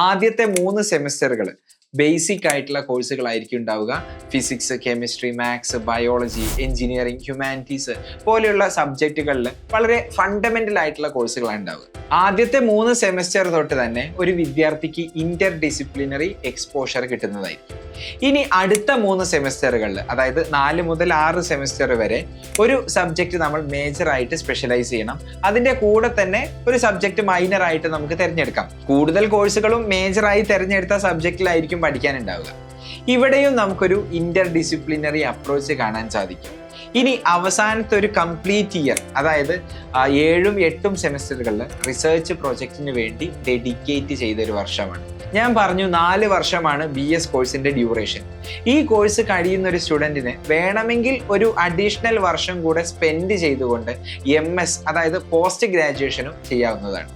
ആദ്യത്തെ 3 സെമിസ്റ്ററുകൾ ബേസിക് ആയിട്ടുള്ള കോഴ്സുകളായിരിക്കും ഉണ്ടാവുക. Physics, chemistry, maths, biology, engineering, humanities പോലെയുള്ള സബ്ജക്റ്റുകളിൽ വളരെ ഫണ്ടമെന്റൽ ആയിട്ടുള്ള കോഴ്സുകളാണ് ഉണ്ടാവുക. ആദ്യത്തെ 3 സെമിസ്റ്റർ തൊട്ട് തന്നെ ഒരു വിദ്യാർത്ഥിക്ക് ഇന്റർ ഡിസിപ്ലിനറി എക്സ്പോഷർ കിട്ടുന്നതായിരിക്കും. ഇനി അടുത്ത 3 സെമിസ്റ്ററുകളിൽ, അതായത് 4 മുതൽ 6 സെമിസ്റ്റർ വരെ ഒരു സബ്ജക്റ്റ് നമ്മൾ മേജർ ആയിട്ട് സ്പെഷ്യലൈസ് ചെയ്യണം. അതിന്റെ കൂടെ തന്നെ ഒരു സബ്ജക്റ്റ് മൈനർ ആയിട്ട് നമുക്ക് തിരഞ്ഞെടുക്കാം. കൂടുതൽ കോഴ്സുകളും മേജറായി തിരഞ്ഞെടുത്ത സബ്ജക്റ്റിലായിരിക്കും പഠിക്കാനുണ്ടാവുക. ഇവിടെയും നമുക്കൊരു ഇന്റർ ഡിസിപ്ലിനറി അപ്രോച്ച് കാണാൻ സാധിക്കും. ഇനി അവസാനത്തെ ഒരു കംപ്ലീറ്റ് ഇയർ, അതായത് 7ഉം 8ഉം സെമിസ്റ്ററുകളിൽ റിസർച്ച് പ്രോജക്റ്റിന് വേണ്ടി ഡെഡിക്കേറ്റ് ചെയ്തൊരു വർഷമാണ്. ഞാൻ പറഞ്ഞു 4 വർഷമാണ് BS കോഴ്സിന്റെ ഡ്യൂറേഷൻ. ഈ കോഴ്സ് കഴിയുന്ന ഒരു സ്റ്റുഡൻറ്റിന് വേണമെങ്കിൽ ഒരു അഡീഷണൽ വർഷം കൂടെ സ്പെൻഡ് ചെയ്തുകൊണ്ട് MS, അതായത് പോസ്റ്റ് ഗ്രാജുവേഷനും ചെയ്യാവുന്നതാണ്.